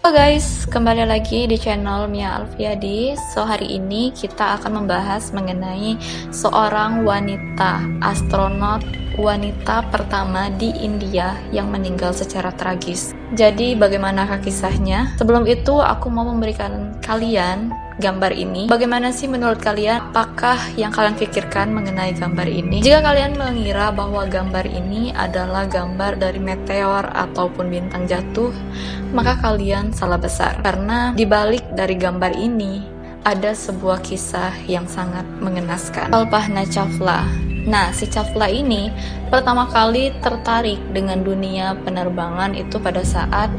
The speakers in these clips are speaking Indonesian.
Halo guys, kembali lagi di channel Mia Alfiadi. Hari ini kita akan membahas mengenai seorang wanita astronot wanita pertama di India yang meninggal secara tragis. Jadi bagaimanakah kisahnya? Sebelum itu aku mau memberikan kalian gambar ini. Bagaimana sih menurut kalian? Apakah yang kalian pikirkan mengenai gambar ini? Jika kalian mengira bahwa gambar ini adalah gambar dari meteor ataupun bintang jatuh, maka kalian salah besar. Karena dibalik dari gambar ini ada sebuah kisah yang sangat mengenaskan. Kalpana Chawla. Nah, si Chawla ini pertama kali tertarik dengan dunia penerbangan itu pada saat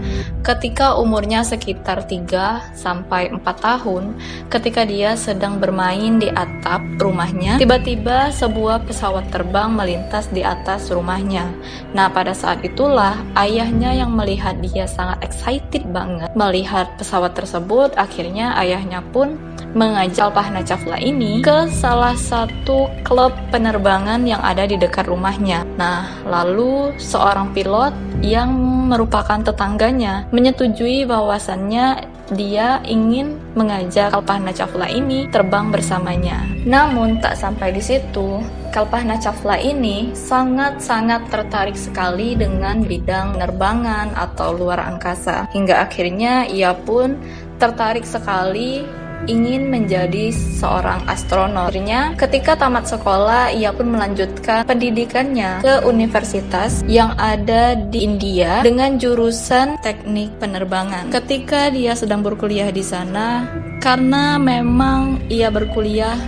ketika umurnya sekitar 3-4 tahun, ketika dia sedang bermain di atap rumahnya, tiba-tiba sebuah pesawat terbang melintas di atas rumahnya. Nah, pada saat itulah ayahnya yang melihat dia sangat excited banget melihat pesawat tersebut. Akhirnya ayahnya pun mengajak Kalpana Chawla ini ke salah satu klub penerbangan yang ada di dekat rumahnya. Nah, lalu seorang pilot yang merupakan tetangganya menyetujui bahwasannya dia ingin mengajak Kalpana Chawla ini terbang bersamanya. Namun tak sampai di situ, Kalpana Chawla ini sangat-sangat tertarik sekali dengan bidang penerbangan atau luar angkasa. Hingga akhirnya ia pun tertarik sekali ingin menjadi seorang astronot. Akhirnya, ketika tamat sekolah, ia pun melanjutkan pendidikannya ke universitas yang ada di India dengan jurusan teknik penerbangan. Ketika dia sedang berkuliah di sana, karena memang ia berkuliah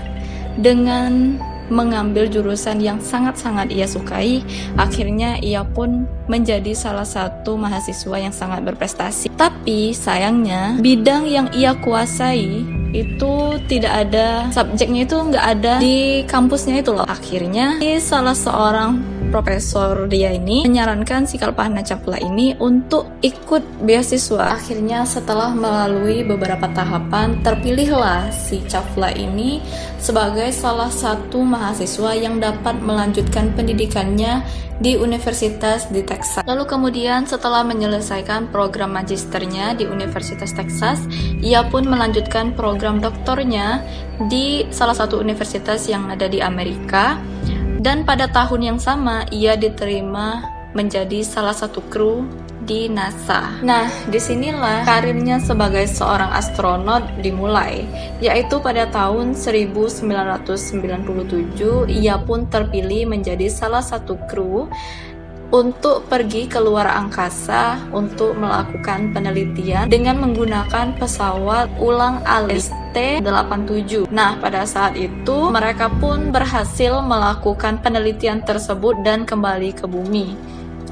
dengan mengambil jurusan yang sangat-sangat ia sukai, akhirnya ia pun menjadi salah satu mahasiswa yang sangat berprestasi. Tapi sayangnya bidang yang ia kuasai itu tidak ada, subjeknya itu nggak ada di kampusnya itu loh. Akhirnya salah seorang profesor dia ini menyarankan si Kalpana Chawla ini untuk ikut beasiswa. Akhirnya setelah melalui beberapa tahapan, terpilihlah si Chawla ini sebagai salah satu mahasiswa yang dapat melanjutkan pendidikannya di Universitas di Texas. Lalu kemudian setelah menyelesaikan program magisternya di Universitas Texas, ia pun melanjutkan program doktornya di salah satu universitas yang ada di Amerika. Dan pada tahun yang sama, ia diterima menjadi salah satu kru di NASA. Nah, disinilah karirnya sebagai seorang astronot dimulai, yaitu pada tahun 1997, ia pun terpilih menjadi salah satu kru untuk pergi ke luar angkasa untuk melakukan penelitian dengan menggunakan pesawat ulang-alik ST-87. Nah, pada saat itu mereka pun berhasil melakukan penelitian tersebut dan kembali ke bumi.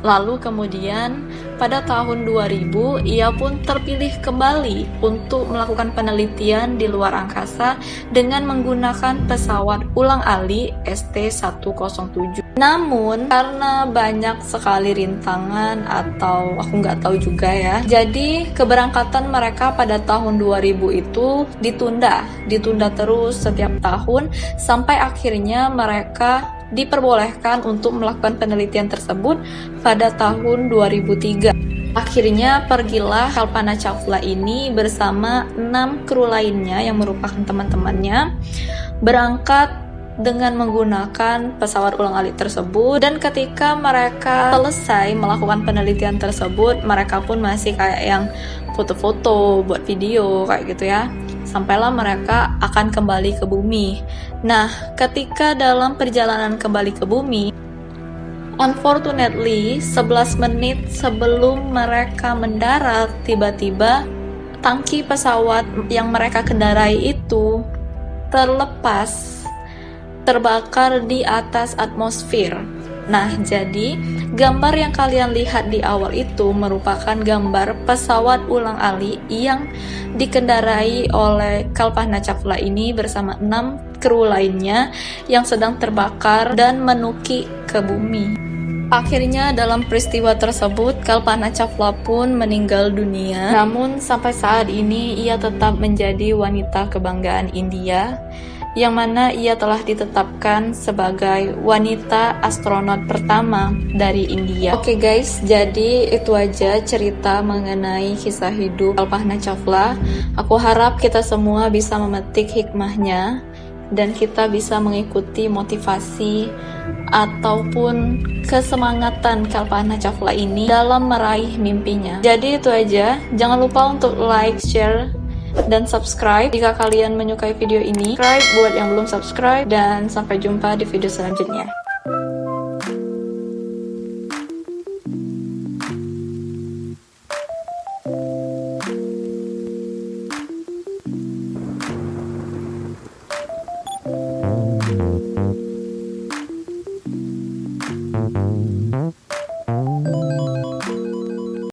Lalu kemudian pada tahun 2000 ia pun terpilih kembali untuk melakukan penelitian di luar angkasa dengan menggunakan pesawat ulang-alik ST-107. Namun karena banyak sekali rintangan atau aku nggak tahu juga ya, jadi keberangkatan mereka pada tahun 2000 itu ditunda terus setiap tahun sampai akhirnya mereka diperbolehkan untuk melakukan penelitian tersebut pada tahun 2003. Akhirnya pergilah Kalpana Chawla ini bersama 6 kru lainnya yang merupakan teman-temannya berangkat dengan menggunakan pesawat ulang-alik tersebut. Dan ketika mereka selesai melakukan penelitian tersebut, mereka pun masih kayak yang foto-foto, buat video kayak gitu ya, sampailah mereka akan kembali ke bumi. Nah, ketika dalam perjalanan kembali ke bumi, unfortunately 11 menit sebelum mereka mendarat, tiba-tiba tangki pesawat yang mereka kendarai itu terlepas, terbakar di atas atmosfer. Nah, jadi gambar yang kalian lihat di awal itu merupakan gambar pesawat ulang-alik yang dikendarai oleh Kalpana Chawla ini bersama 6 kru lainnya yang sedang terbakar dan menuki ke bumi. Akhirnya dalam peristiwa tersebut Kalpana Chawla pun meninggal dunia. Namun sampai saat ini ia tetap menjadi wanita kebanggaan India yang mana ia telah ditetapkan sebagai wanita astronot pertama dari India. Oke guys, jadi itu aja cerita mengenai kisah hidup Kalpana Chawla. Aku harap kita semua bisa memetik hikmahnya dan kita bisa mengikuti motivasi ataupun kesemangatan Kalpana Chawla ini dalam meraih mimpinya. Jadi itu aja, jangan lupa untuk like, share, dan subscribe jika kalian menyukai video ini. Subscribe buat yang belum subscribe, dan sampai jumpa di video selanjutnya.